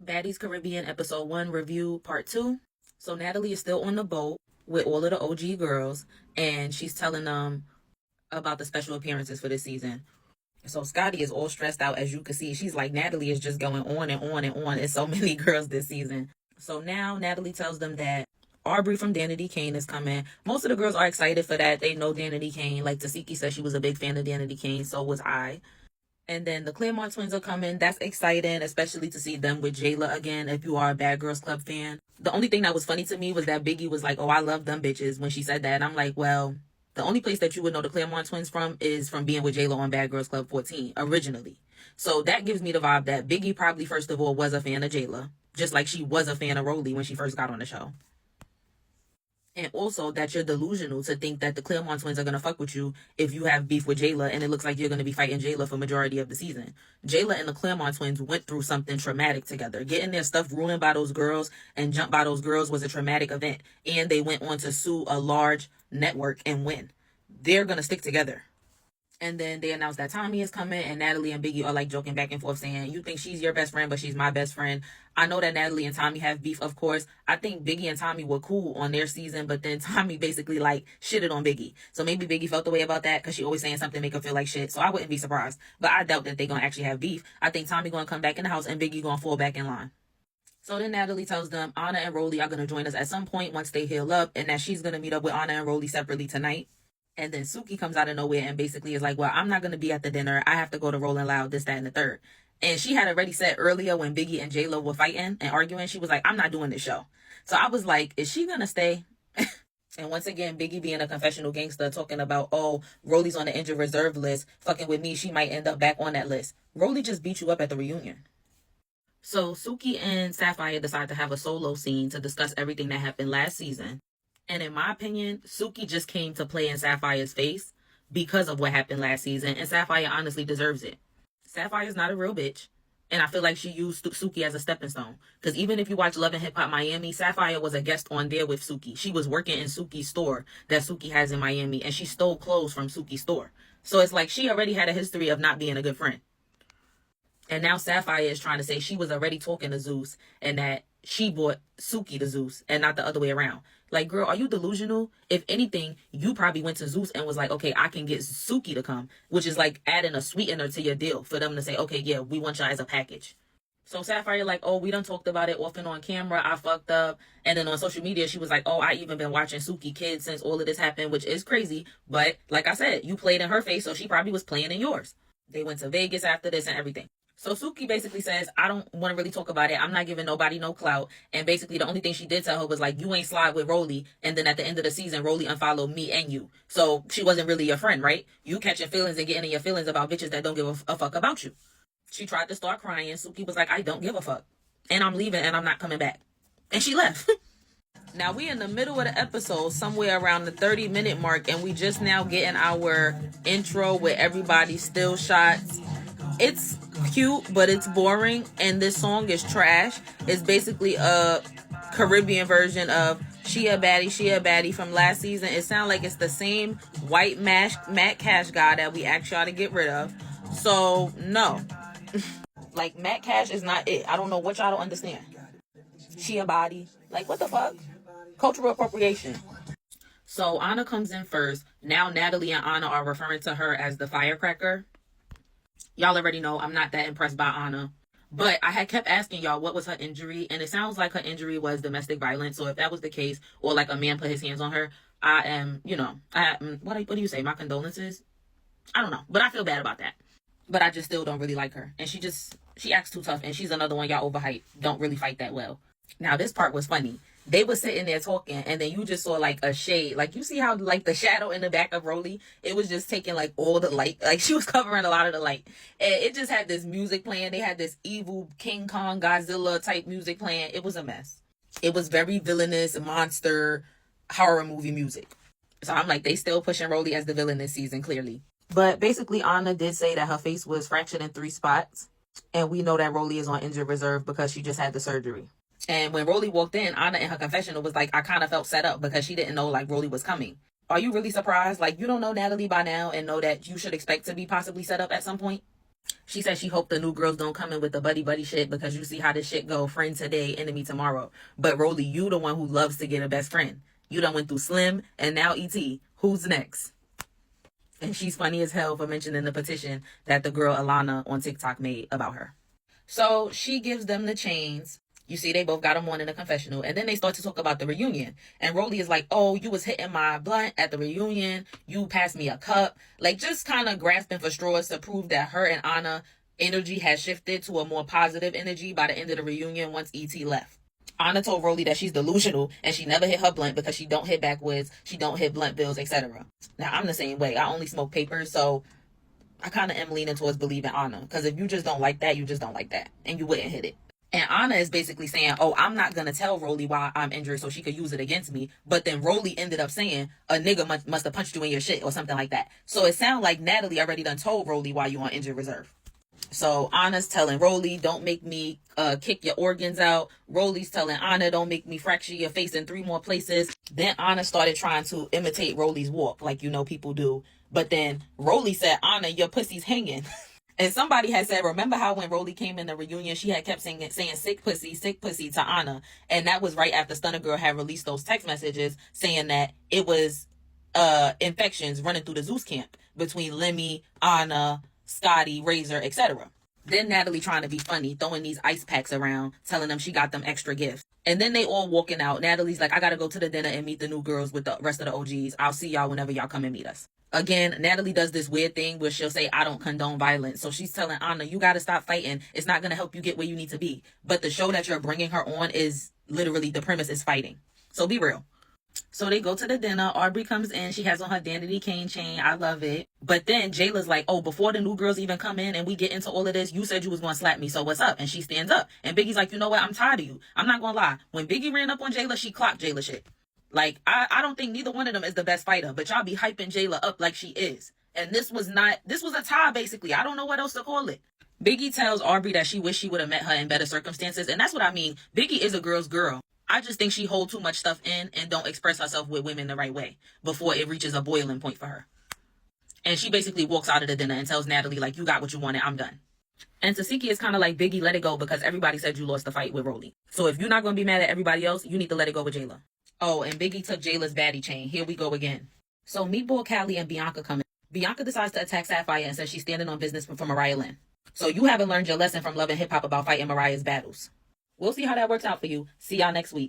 Baddies Caribbean episode 1 review part 2. So Natalie is still on the boat with all of the OG girls, and she's telling them about the special appearances for this season. So Scotty is all stressed out, as you can see. She's like, Natalie is just going on and on and on. It's so many girls this season. So now Natalie tells them that Aubrey from Danity Kane is coming. Most of the girls are excited for that. They know Danity Kane. Like Tasiki said, she was a big fan of Danity Kane. So was I. And then the Claremont twins are coming. That's exciting, especially to see them with Jayla again, if you are a Bad Girls Club fan. The only thing that was funny to me was that Biggie was like, oh, I love them bitches when she said that. And I'm like, well, the only place that you would know the Claremont twins from is from being with Jayla on Bad Girls Club 14 originally. So that gives me the vibe that Biggie probably, first of all, was a fan of Jayla, just like she was a fan of Roelly when she first got on the show. And also that you're delusional to think that the Claremont twins are going to fuck with you if you have beef with Jayla and it looks like you're going to be fighting Jayla for majority of the season. Jayla and the Claremont twins went through something traumatic together. Getting their stuff ruined by those girls and jumped by those girls was a traumatic event. And they went on to sue a large network and win. They're going to stick together. And then they announced that Tommy is coming, and Natalie and Biggie are like joking back and forth saying, you think she's your best friend, but she's my best friend. I know that Natalie and Tommy have beef, of course. I think Biggie and Tommy were cool on their season, but then Tommy basically like shitted on Biggie. So maybe Biggie felt the way about that because she always saying something to make her feel like shit. So I wouldn't be surprised. But I doubt that they're going to actually have beef. I think Tommy going to come back in the house and Biggie going to fall back in line. So then Natalie tells them Anna and Roelly are going to join us at some point once they heal up, and that she's going to meet up with Anna and Roelly separately tonight. And then Suki comes out of nowhere and basically is like, well, I'm not going to be at the dinner. I have to go to Rolling Loud, this, that, and the third. And she had already said earlier when Biggie and J-Lo were fighting and arguing, she was like, I'm not doing this show. So I was like, is she going to stay? And once again, Biggie being a confessional gangster talking about, oh, Roelly's on the injured reserve list. Fucking with me, she might end up back on that list. Roelly just beat you up at the reunion. So Suki and Sapphire decide to have a solo scene to discuss everything that happened last season. And in my opinion, Suki just came to play in Sapphire's face because of what happened last season. And Sapphire honestly deserves it. Sapphire's not a real bitch. And I feel like she used Suki as a stepping stone. Because even if you watch Love and Hip Hop Miami, Sapphire was a guest on there with Suki. She was working in Suki's store that Suki has in Miami. And she stole clothes from Suki's store. So it's like she already had a history of not being a good friend. And now Sapphire is trying to say she was already talking to Zeus and that she bought Suki to Zeus and not the other way around. Like, girl, are you delusional? If anything, you probably went to Zeus and was like, okay, I can get Suki to come, which is like adding a sweetener to your deal for them to say, okay, yeah, we want y'all as a package. So Sapphire like, oh, we done talked about it off and on camera. I fucked up. And then on social media, she was like, oh, I even been watching Suki Kids since all of this happened, which is crazy. But like I said, you played in her face, so she probably was playing in yours. They went to Vegas after this and everything. So Suki basically says, I don't want to really talk about it. I'm not giving nobody no clout. And basically the only thing she did tell her was like, you ain't slide with Roelly. And then at the end of the season, Roelly unfollowed me and you. So she wasn't really your friend, right? You catching feelings and getting in your feelings about bitches that don't give a fuck about you. She tried to start crying. Suki was like, I don't give a fuck. And I'm leaving and I'm not coming back. And she left. Now we in the middle of the episode, somewhere around the 30-minute mark. And we just now getting our intro with everybody still shots. It's cute, but it's boring, and this song is trash. It's basically a Caribbean version of She a Baddie from last season. It sounds like it's the same white Matt Cash guy that we asked y'all to get rid of. So, no. Like, Matt Cash is not it. I don't know what y'all don't understand. She a Baddie. Like, what the fuck? Cultural appropriation. So, Anna comes in first. Now, Natalie and Anna are referring to her as the firecracker. Y'all already know I'm not that impressed by Anna. But I had kept asking y'all what was her injury. And it sounds like her injury was domestic violence. So if that was the case, or like a man put his hands on her, I am, what do you say? My condolences? I don't know. But I feel bad about that. But I just still don't really like her. And she acts too tough. And she's another one y'all overhyped. Don't really fight that well. Now this part was funny. They were sitting there talking, and then you just saw like a shade. Like, you see how like the shadow in the back of Roelly, it was just taking like all the light. Like, she was covering a lot of the light. And it just had this music playing. They had this evil King Kong Godzilla type music playing. It was a mess. It was very villainous, monster, horror movie music. So I'm like, they still pushing Roelly as the villain this season, clearly. But basically, Anna did say that her face was fractured in 3 spots. And we know that Roelly is on injured reserve because she just had the surgery. And when Roelly walked in, Anna in her confessional was like, I kind of felt set up because she didn't know like Roelly was coming. Are you really surprised? Like, you don't know Natalie by now and know that you should expect to be possibly set up at some point? She said she hoped the new girls don't come in with the buddy buddy shit because you see how this shit go. Friend today, enemy tomorrow. But Roelly, you the one who loves to get a best friend. You done went through Slim and now E.T. Who's next? And she's funny as hell for mentioning the petition that the girl Alana on TikTok made about her. So she gives them the chains. You see, they both got them on in a confessional. And then they start to talk about the reunion. And Roelly is like, oh, you was hitting my blunt at the reunion. You passed me a cup. Like, just kind of grasping for straws to prove that her and Anna energy has shifted to a more positive energy by the end of the reunion once E.T. left. Anna told Roelly that she's delusional and she never hit her blunt because she don't hit backwoods, she don't hit blunt bills, etc. Now, I'm the same way. I only smoke papers, so I kind of am leaning towards believing Anna. Because if you just don't like that, you just don't like that. And you wouldn't hit it. And Anna is basically saying, oh, I'm not going to tell Roelly why I'm injured so she could use it against me. But then Roelly ended up saying, a nigga must have punched you in your shit or something like that. So it sounds like Natalie already done told Roelly why you on injured reserve. So Anna's telling Roelly, don't make me kick your organs out. Roelly's telling Anna, don't make me fracture your face in 3 more places. Then Anna started trying to imitate Roelly's walk, like you know people do. But then Roelly said, Anna, your pussy's hanging. And somebody had said, remember how when Roelly came in the reunion, she had kept saying sick pussy to Anna. And that was right after Stunner Girl had released those text messages saying that it was infections running through the Zeus camp between Lemmy, Anna, Scotty, Razor, etc. Then Natalie trying to be funny, throwing these ice packs around, telling them she got them extra gifts. And then they all walking out. Natalie's like, I gotta go to the dinner and meet the new girls with the rest of the OGs. I'll see y'all whenever y'all come and meet us. Again, Natalie does this weird thing where she'll say, I don't condone violence. So she's telling Anna, you got to stop fighting. It's not going to help you get where you need to be. But the show that you're bringing her on is literally the premise is fighting. So be real. So they go to the dinner. Aubrey comes in. She has on her Danity Kane chain. I love it. But then Jayla's like, oh, before the new girls even come in and we get into all of this, you said you was going to slap me. So what's up? And she stands up. And Biggie's like, you know what? I'm tired of you. I'm not going to lie. When Biggie ran up on Jayla, she clocked Jayla shit. Like, I don't think neither one of them is the best fighter, but y'all be hyping Jayla up like she is. And this was a tie, basically. I don't know what else to call it. Biggie tells Aubrey that she wished she would have met her in better circumstances. And that's what I mean. Biggie is a girl's girl. I just think she holds too much stuff in and don't express herself with women the right way before it reaches a boiling point for her. And she basically walks out of the dinner and tells Natalie, like, you got what you wanted, I'm done. And Tasiki is kind of like, Biggie, let it go because everybody said you lost the fight with Roelly. So if you're not going to be mad at everybody else, you need to let it go with Jayla. Oh, and Biggie took Jayla's baddie chain. Here we go again. So Meatball Callie and Bianca come in. Bianca decides to attack Sapphire and says she's standing on business for Mariah Lynn. So you haven't learned your lesson from Love and Hip Hop about fighting Mariah's battles. We'll see how that works out for you. See y'all next week.